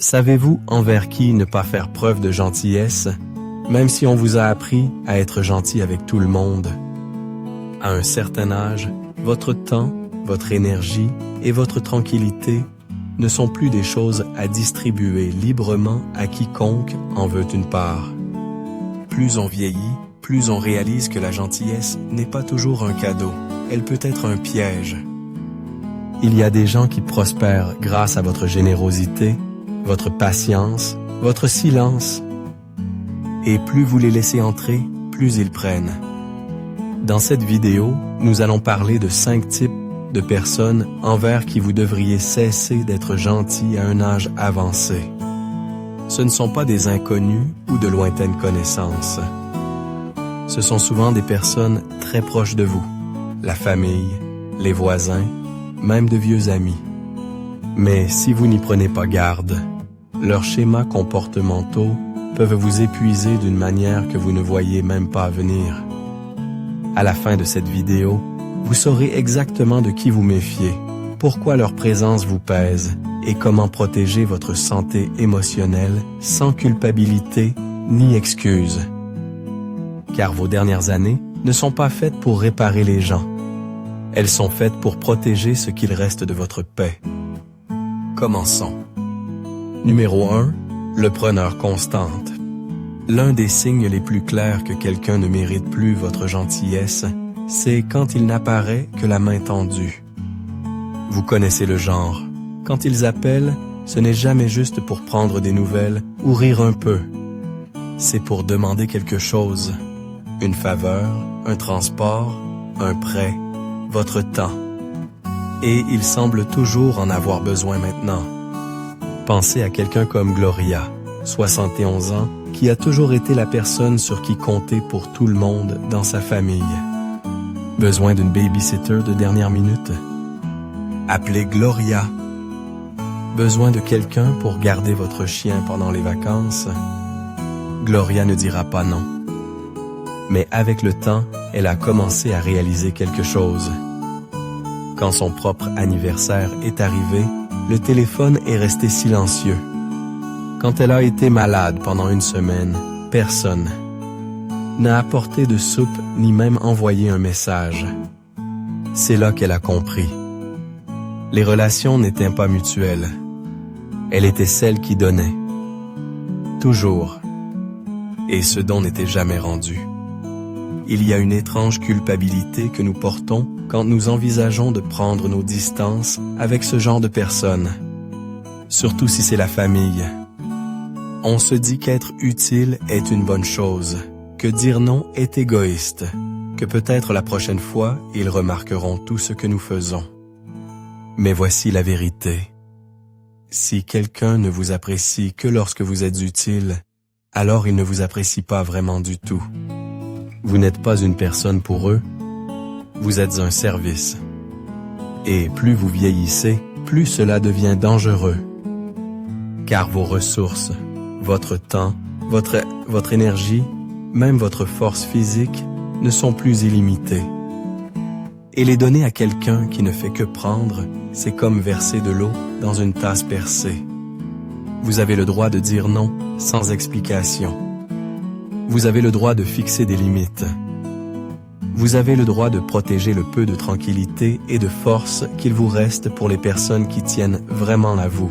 Savez-vous envers qui ne pas faire preuve de gentillesse, même si on vous a appris à être gentil avec tout le monde? À un certain âge, votre temps, votre énergie et votre tranquillité ne sont plus des choses à distribuer librement à quiconque en veut une part. Plus on vieillit, plus on réalise que la gentillesse n'est pas toujours un cadeau, elle peut être un piège. Il y a des gens qui prospèrent grâce à votre générosité, votre patience, votre silence. Et plus vous les laissez entrer, plus ils prennent. Dans cette vidéo, nous allons parler de 5 types de personnes envers qui vous devriez cesser d'être gentil à un âge avancé. Ce ne sont pas des inconnus ou de lointaines connaissances. Ce sont souvent des personnes très proches de vous, la famille, les voisins, même de vieux amis. Mais si vous n'y prenez pas garde, leurs schémas comportementaux peuvent vous épuiser d'une manière que vous ne voyez même pas venir. À la fin de cette vidéo, vous saurez exactement de qui vous méfier, pourquoi leur présence vous pèse et comment protéger votre santé émotionnelle sans culpabilité ni excuse. Car vos dernières années ne sont pas faites pour réparer les gens. Elles sont faites pour protéger ce qu'il reste de votre paix. Commençons. Numéro 1. Le preneur constante. L'un des signes les plus clairs que quelqu'un ne mérite plus votre gentillesse, c'est quand il n'apparaît que la main tendue. Vous connaissez le genre. Quand ils appellent, ce n'est jamais juste pour prendre des nouvelles ou rire un peu. C'est pour demander quelque chose. Une faveur, un transport, un prêt, votre temps. Et il semble toujours en avoir besoin maintenant. Pensez à quelqu'un comme Gloria, 71 ans, qui a toujours été la personne sur qui compter pour tout le monde dans sa famille. Besoin d'une babysitter de dernière minute? Appelez Gloria. Besoin de quelqu'un pour garder votre chien pendant les vacances? Gloria ne dira pas non. Mais avec le temps, elle a commencé à réaliser quelque chose. Quand son propre anniversaire est arrivé, le téléphone est resté silencieux. Quand elle a été malade pendant une semaine, personne n'a apporté de soupe ni même envoyé un message. C'est là qu'elle a compris. Les relations n'étaient pas mutuelles. Elle était celle qui donnait. Toujours. Et ce don n'était jamais rendu. Il y a une étrange culpabilité que nous portons quand nous envisageons de prendre nos distances avec ce genre de personnes. Surtout si c'est la famille. On se dit qu'être utile est une bonne chose, que dire non est égoïste, que peut-être la prochaine fois, ils remarqueront tout ce que nous faisons. Mais voici la vérité. Si quelqu'un ne vous apprécie que lorsque vous êtes utile, alors il ne vous apprécie pas vraiment du tout. Vous n'êtes pas une personne pour eux, vous êtes un service. Et plus vous vieillissez, plus cela devient dangereux. Car vos ressources, votre temps, votre énergie, même votre force physique ne sont plus illimitées. Et les donner à quelqu'un qui ne fait que prendre, c'est comme verser de l'eau dans une tasse percée. Vous avez le droit de dire non sans explication. Vous avez le droit de fixer des limites. Vous avez le droit de protéger le peu de tranquillité et de force qu'il vous reste pour les personnes qui tiennent vraiment à vous.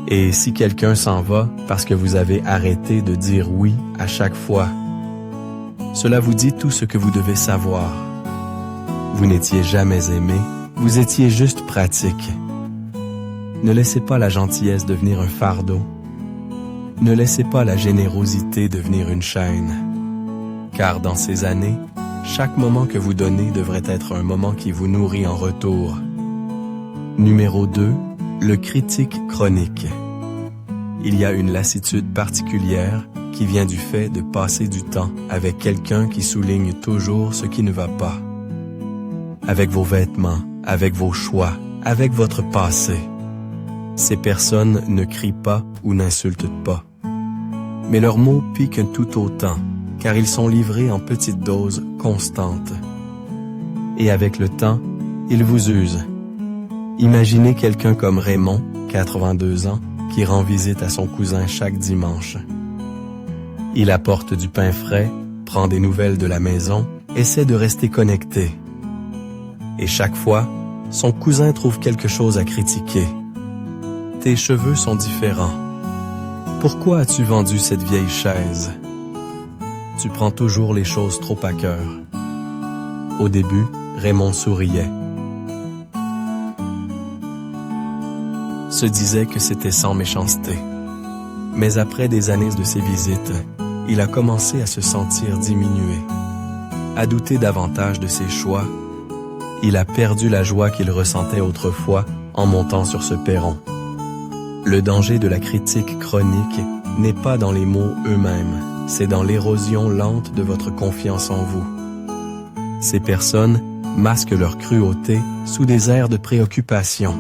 Et si quelqu'un s'en va parce que vous avez arrêté de dire oui à chaque fois, cela vous dit tout ce que vous devez savoir. Vous n'étiez jamais aimé, vous étiez juste pratique. Ne laissez pas la gentillesse devenir un fardeau. Ne laissez pas la générosité devenir une chaîne. Car dans ces années, chaque moment que vous donnez devrait être un moment qui vous nourrit en retour. Numéro 2. Le critique chronique. Il y a une lassitude particulière qui vient du fait de passer du temps avec quelqu'un qui souligne toujours ce qui ne va pas. Avec vos vêtements, avec vos choix, avec votre passé. Ces personnes ne crient pas ou n'insultent pas. Mais leurs mots piquent tout autant, car ils sont livrés en petites doses constantes. Et avec le temps, ils vous usent. Imaginez quelqu'un comme Raymond, 82 ans, qui rend visite à son cousin chaque dimanche. Il apporte du pain frais, prend des nouvelles de la maison, essaie de rester connecté. Et chaque fois, son cousin trouve quelque chose à critiquer. Tes cheveux sont différents. Pourquoi as-tu vendu cette vieille chaise? Tu prends toujours les choses trop à cœur. Au début, Raymond souriait. Se disait que c'était sans méchanceté. Mais après des années de ces visites, il a commencé à se sentir diminué, à douter davantage de ses choix. Il a perdu la joie qu'il ressentait autrefois en montant sur ce perron. Le danger de la critique chronique n'est pas dans les mots eux-mêmes, c'est dans l'érosion lente de votre confiance en vous. Ces personnes masquent leur cruauté sous des airs de préoccupation.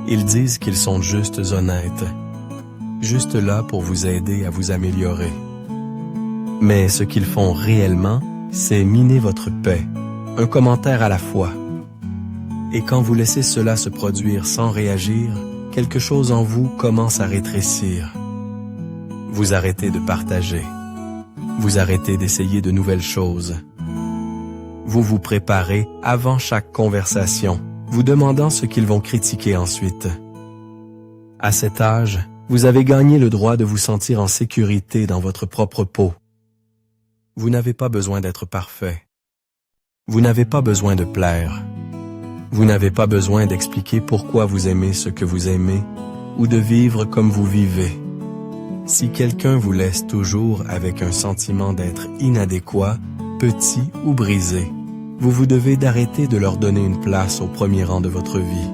Ils disent qu'ils sont juste honnêtes, juste là pour vous aider à vous améliorer. Mais ce qu'ils font réellement, c'est miner votre paix, un commentaire à la fois. Et quand vous laissez cela se produire sans réagir, quelque chose en vous commence à rétrécir. Vous arrêtez de partager. Vous arrêtez d'essayer de nouvelles choses. Vous vous préparez avant chaque conversation, vous demandant ce qu'ils vont critiquer ensuite. À cet âge, vous avez gagné le droit de vous sentir en sécurité dans votre propre peau. Vous n'avez pas besoin d'être parfait. Vous n'avez pas besoin de plaire. Vous n'avez pas besoin d'expliquer pourquoi vous aimez ce que vous aimez ou de vivre comme vous vivez. Si quelqu'un vous laisse toujours avec un sentiment d'être inadéquat, petit ou brisé, vous devez d'arrêter de leur donner une place au premier rang de votre vie.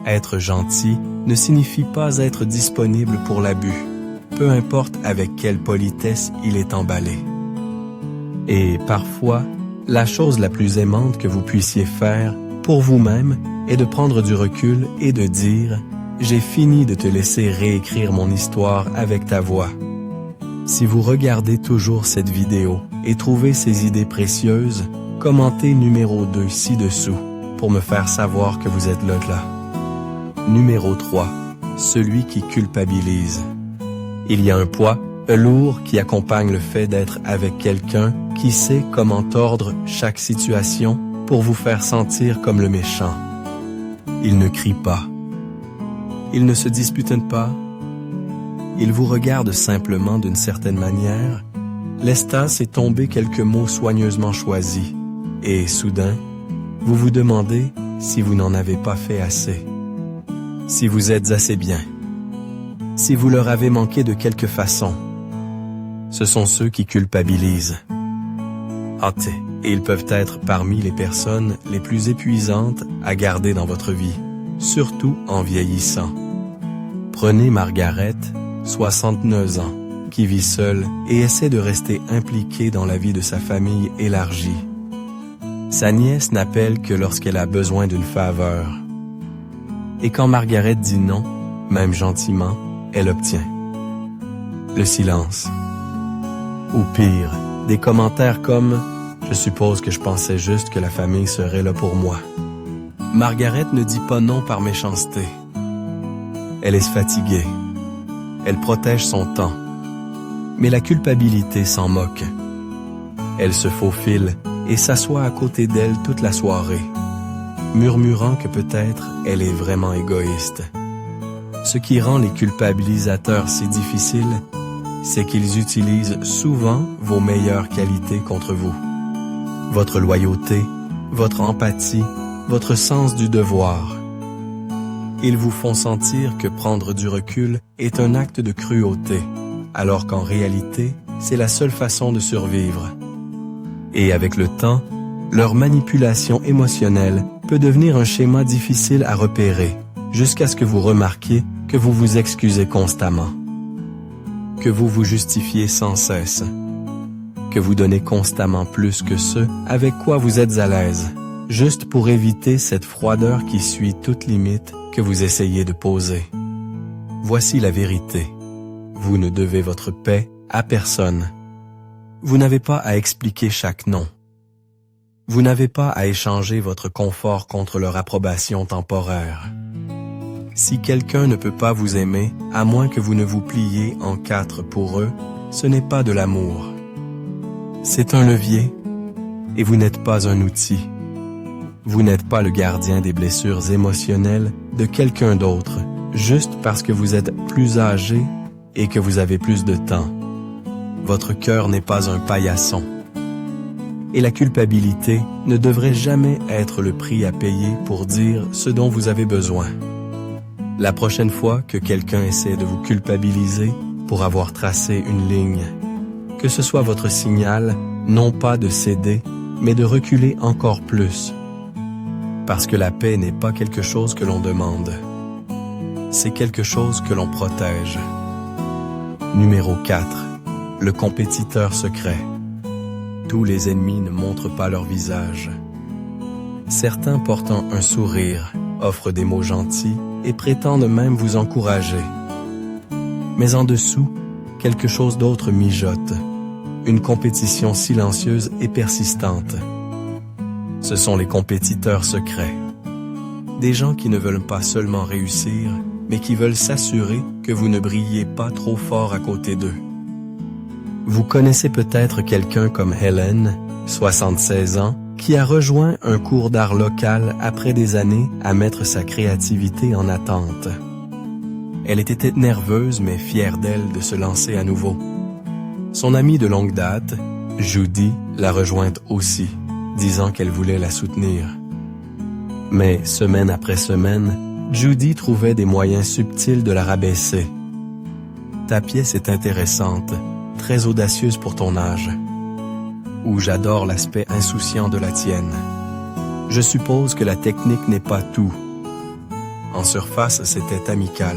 Être gentil ne signifie pas être disponible pour l'abus, peu importe avec quelle politesse il est emballé. Et parfois, la chose la plus aimante que vous puissiez faire pour vous-même est de prendre du recul et de dire « J'ai fini de te laisser réécrire mon histoire avec ta voix ». Si vous regardez toujours cette vidéo et trouvez ces idées précieuses, commentez numéro 2 ci-dessous pour me faire savoir que vous êtes là. Numéro 3. Celui qui culpabilise. Il y a un poids, lourd qui accompagne le fait d'être avec quelqu'un qui sait comment tordre chaque situation pour vous faire sentir comme le méchant. Il ne crie pas. Il ne se dispute pas. Il vous regarde simplement d'une certaine manière, laisse tasser tomber quelques mots soigneusement choisis, et soudain, vous vous demandez si vous n'en avez pas fait assez, si vous êtes assez bien, si vous leur avez manqué de quelque façon. Ce sont ceux qui culpabilisent. Et ils peuvent être parmi les personnes les plus épuisantes à garder dans votre vie, surtout en vieillissant. Prenez Margaret, 69 ans, qui vit seule et essaie de rester impliquée dans la vie de sa famille élargie. Sa nièce n'appelle que lorsqu'elle a besoin d'une faveur. Et quand Margaret dit non, même gentiment, elle obtient le silence. Ou pire, des commentaires comme « Je suppose que je pensais juste que la famille serait là pour moi ». Margaret ne dit pas non par méchanceté. Elle est fatiguée. Elle protège son temps. Mais la culpabilité s'en moque. Elle se faufile et s'assoit à côté d'elle toute la soirée, murmurant que peut-être elle est vraiment égoïste. Ce qui rend les culpabilisateurs si difficiles, c'est qu'ils utilisent souvent vos meilleures qualités contre vous. Votre loyauté, votre empathie, votre sens du devoir. Ils vous font sentir que prendre du recul est un acte de cruauté, alors qu'en réalité, c'est la seule façon de survivre. Et avec le temps, leur manipulation émotionnelle peut devenir un schéma difficile à repérer, jusqu'à ce que vous remarquiez que vous vous excusez constamment, que vous vous justifiez sans cesse, que vous donnez constamment plus que ce avec quoi vous êtes à l'aise, juste pour éviter cette froideur qui suit toute limite que vous essayez de poser. Voici la vérité. Vous ne devez votre paix à personne. Vous n'avez pas à expliquer chaque non. Vous n'avez pas à échanger votre confort contre leur approbation temporaire. Si quelqu'un ne peut pas vous aimer, à moins que vous ne vous pliez en 4 pour eux, ce n'est pas de l'amour. C'est un levier, et vous n'êtes pas un outil. Vous n'êtes pas le gardien des blessures émotionnelles de quelqu'un d'autre, juste parce que vous êtes plus âgé et que vous avez plus de temps. Votre cœur n'est pas un paillasson. Et la culpabilité ne devrait jamais être le prix à payer pour dire ce dont vous avez besoin. La prochaine fois que quelqu'un essaie de vous culpabiliser pour avoir tracé une ligne, que ce soit votre signal, non pas de céder, mais de reculer encore plus. Parce que la paix n'est pas quelque chose que l'on demande. C'est quelque chose que l'on protège. Numéro 4. Le compétiteur secret. Tous les ennemis ne montrent pas leur visage. Certains portant un sourire offrent des mots gentils et prétendent même vous encourager. Mais en dessous, quelque chose d'autre mijote. Une compétition silencieuse et persistante. Ce sont les compétiteurs secrets. Des gens qui ne veulent pas seulement réussir, mais qui veulent s'assurer que vous ne brillez pas trop fort à côté d'eux. Vous connaissez peut-être quelqu'un comme Helen, 76 ans, qui a rejoint un cours d'art local après des années à mettre sa créativité en attente. Elle était nerveuse mais fière d'elle de se lancer à nouveau. Son amie de longue date, Judy, l'a rejointe aussi, disant qu'elle voulait la soutenir. Mais semaine après semaine, Judy trouvait des moyens subtils de la rabaisser. Ta pièce est intéressante, très audacieuse pour ton âge. Ou j'adore l'aspect insouciant de la tienne. Je suppose que la technique n'est pas tout. En surface, c'était amical.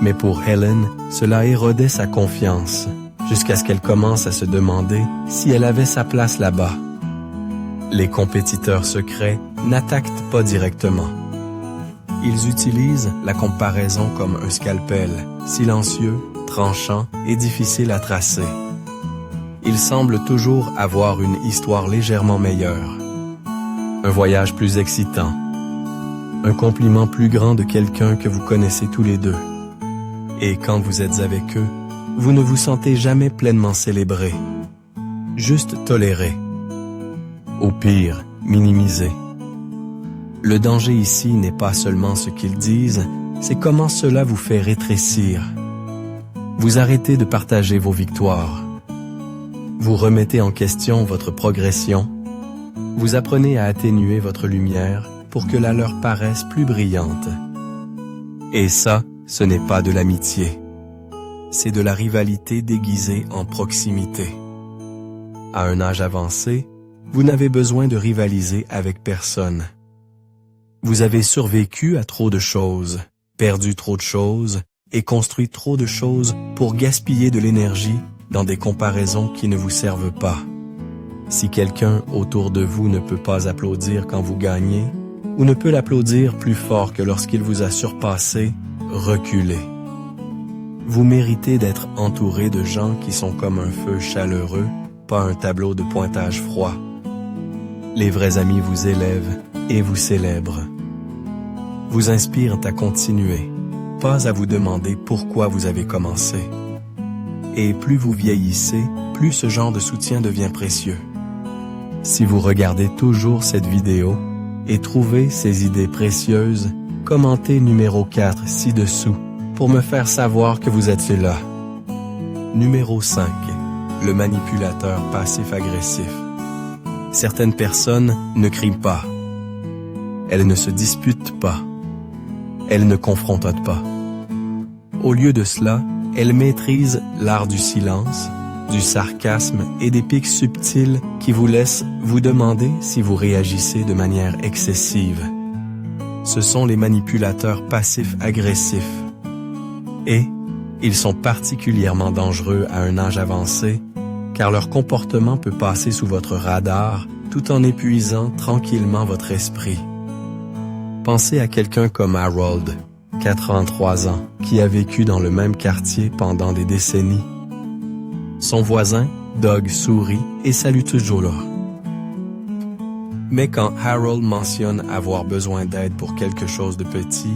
Mais pour Helen, cela érodait sa confiance, jusqu'à ce qu'elle commence à se demander si elle avait sa place là-bas. Les compétiteurs secrets n'attaquent pas directement. Ils utilisent la comparaison comme un scalpel, silencieux, tranchant et difficile à tracer. Ils semblent toujours avoir une histoire légèrement meilleure, un voyage plus excitant, un compliment plus grand de quelqu'un que vous connaissez tous les deux. Et quand vous êtes avec eux, vous ne vous sentez jamais pleinement célébré, juste toléré. Au pire, minimisé. Le danger ici n'est pas seulement ce qu'ils disent, c'est comment cela vous fait rétrécir. Vous arrêtez de partager vos victoires. Vous remettez en question votre progression. Vous apprenez à atténuer votre lumière pour que la leur paraisse plus brillante. Et ça, ce n'est pas de l'amitié. C'est de la rivalité déguisée en proximité. À un âge avancé, vous n'avez besoin de rivaliser avec personne. Vous avez survécu à trop de choses, perdu trop de choses et construit trop de choses pour gaspiller de l'énergie dans des comparaisons qui ne vous servent pas. Si quelqu'un autour de vous ne peut pas applaudir quand vous gagnez, ou ne peut l'applaudir plus fort que lorsqu'il vous a surpassé, reculez. Vous méritez d'être entouré de gens qui sont comme un feu chaleureux, pas un tableau de pointage froid. Les vrais amis vous élèvent et vous célèbrent. Vous inspirent à continuer, pas à vous demander pourquoi vous avez commencé. Et plus vous vieillissez, plus ce genre de soutien devient précieux. Si vous regardez toujours cette vidéo et trouvez ces idées précieuses, commentez numéro 4 ci-dessous pour me faire savoir que vous êtes là. Numéro 5. Le manipulateur passif-agressif. Certaines personnes ne crient pas. Elles ne se disputent pas. Elles ne confrontent pas. Au lieu de cela, elles maîtrisent l'art du silence, du sarcasme et des pics subtils qui vous laissent vous demander si vous réagissez de manière excessive. Ce sont les manipulateurs passifs-agressifs. Et ils sont particulièrement dangereux à un âge avancé, car leur comportement peut passer sous votre radar tout en épuisant tranquillement votre esprit. Pensez à quelqu'un comme Harold, 83 ans, qui a vécu dans le même quartier pendant des décennies. Son voisin, Doug, sourit et salue toujours là. Mais quand Harold mentionne avoir besoin d'aide pour quelque chose de petit,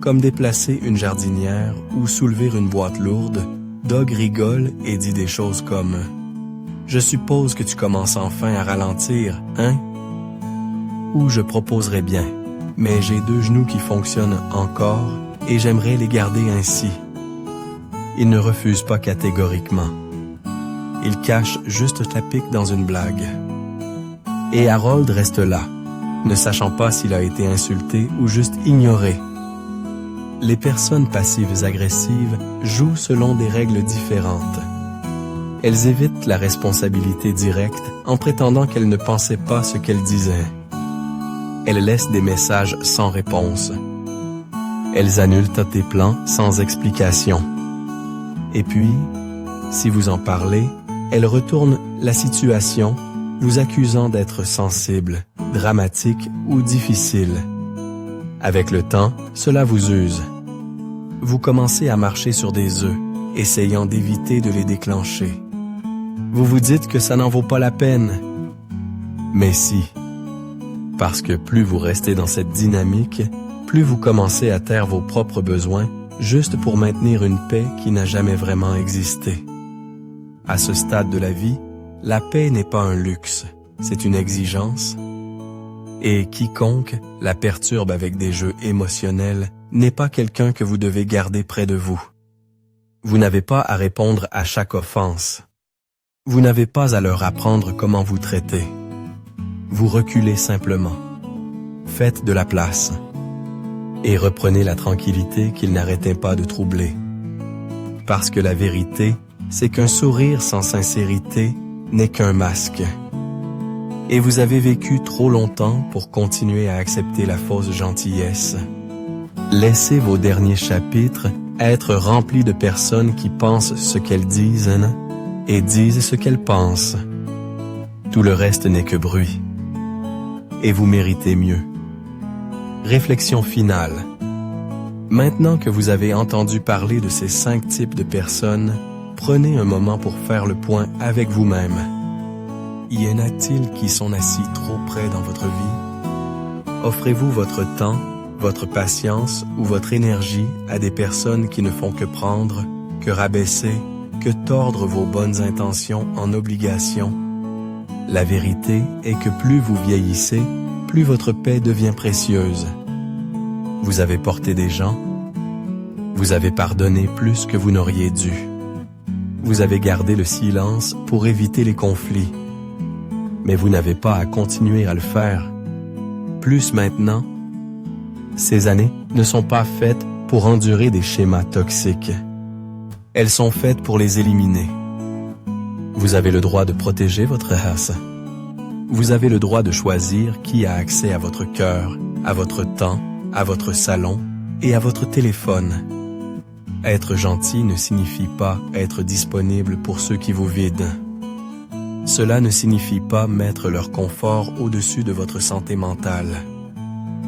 comme déplacer une jardinière ou soulever une boîte lourde, Dog rigole et dit des choses comme « Je suppose que tu commences enfin à ralentir, hein? » Ou « Je proposerais bien, mais j'ai 2 genoux qui fonctionnent encore et j'aimerais les garder ainsi. » Il ne refuse pas catégoriquement. Il cache juste la pique dans une blague. Et Harold reste là, ne sachant pas s'il a été insulté ou juste ignoré. Les personnes passives-agressives jouent selon des règles différentes. Elles évitent la responsabilité directe en prétendant qu'elles ne pensaient pas ce qu'elles disaient. Elles laissent des messages sans réponse. Elles annulent tes plans sans explication. Et puis, si vous en parlez, elles retournent la situation, vous accusant d'être sensible, dramatique ou difficile. Avec le temps, cela vous use. Vous commencez à marcher sur des œufs, essayant d'éviter de les déclencher. Vous vous dites que ça n'en vaut pas la peine. Mais si. Parce que plus vous restez dans cette dynamique, plus vous commencez à taire vos propres besoins, juste pour maintenir une paix qui n'a jamais vraiment existé. À ce stade de la vie, la paix n'est pas un luxe, c'est une exigence. Et quiconque la perturbe avec des jeux émotionnels n'est pas quelqu'un que vous devez garder près de vous. Vous n'avez pas à répondre à chaque offense. Vous n'avez pas à leur apprendre comment vous traiter. Vous reculez simplement. Faites de la place. Et reprenez la tranquillité qu'ils n'arrêtaient pas de troubler. Parce que la vérité, c'est qu'un sourire sans sincérité n'est qu'un masque. Et vous avez vécu trop longtemps pour continuer à accepter la fausse gentillesse. Laissez vos derniers chapitres être remplis de personnes qui pensent ce qu'elles disent et disent ce qu'elles pensent. Tout le reste n'est que bruit. Et vous méritez mieux. Réflexion finale. Maintenant que vous avez entendu parler de ces 5 types de personnes, prenez un moment pour faire le point avec vous-même. Y en a-t-il qui sont assis trop près dans votre vie? Offrez-vous votre temps, votre patience ou votre énergie à des personnes qui ne font que prendre, que rabaisser, que tordre vos bonnes intentions en obligations? La vérité est que plus vous vieillissez, plus votre paix devient précieuse. Vous avez porté des gens, vous avez pardonné plus que vous n'auriez dû. Vous avez gardé le silence pour éviter les conflits. Mais vous n'avez pas à continuer à le faire. Plus maintenant, ces années ne sont pas faites pour endurer des schémas toxiques. Elles sont faites pour les éliminer. Vous avez le droit de protéger votre race. Vous avez le droit de choisir qui a accès à votre cœur, à votre temps, à votre salon et à votre téléphone. Être gentil ne signifie pas être disponible pour ceux qui vous vident. Cela ne signifie pas mettre leur confort au-dessus de votre santé mentale.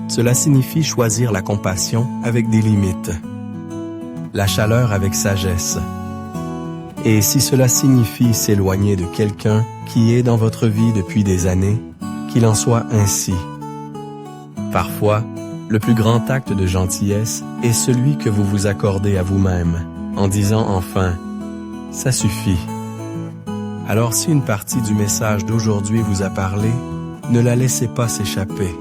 Cela signifie choisir la compassion avec des limites, la chaleur avec sagesse. Et si cela signifie s'éloigner de quelqu'un qui est dans votre vie depuis des années, qu'il en soit ainsi. Parfois, le plus grand acte de gentillesse est celui que vous vous accordez à vous-même, en disant enfin « ça suffit ». Alors si une partie du message d'aujourd'hui vous a parlé, ne la laissez pas s'échapper.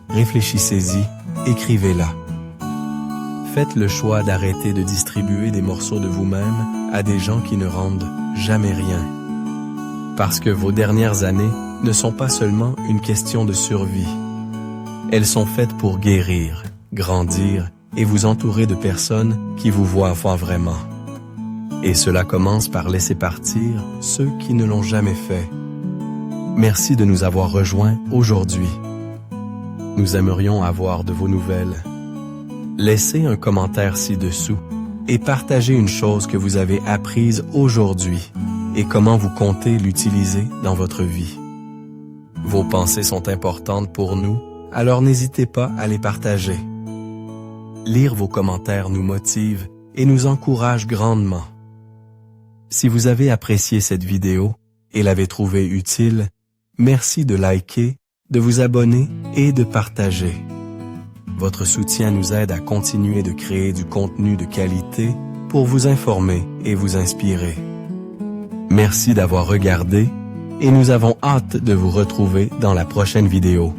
Réfléchissez-y, écrivez-la. Faites le choix d'arrêter de distribuer des morceaux de vous-même à des gens qui ne rendent jamais rien. Parce que vos dernières années ne sont pas seulement une question de survie. Elles sont faites pour guérir, grandir et vous entourer de personnes qui vous voient vraiment. Et cela commence par laisser partir ceux qui ne l'ont jamais fait. Merci de nous avoir rejoints aujourd'hui. Nous aimerions avoir de vos nouvelles. Laissez un commentaire ci-dessous et partagez une chose que vous avez apprise aujourd'hui et comment vous comptez l'utiliser dans votre vie. Vos pensées sont importantes pour nous, alors n'hésitez pas à les partager. Lire vos commentaires nous motive et nous encourage grandement. Si vous avez apprécié cette vidéo et l'avez trouvée utile, merci de liker, de vous abonner et de partager. Votre soutien nous aide à continuer de créer du contenu de qualité pour vous informer et vous inspirer. Merci d'avoir regardé et nous avons hâte de vous retrouver dans la prochaine vidéo.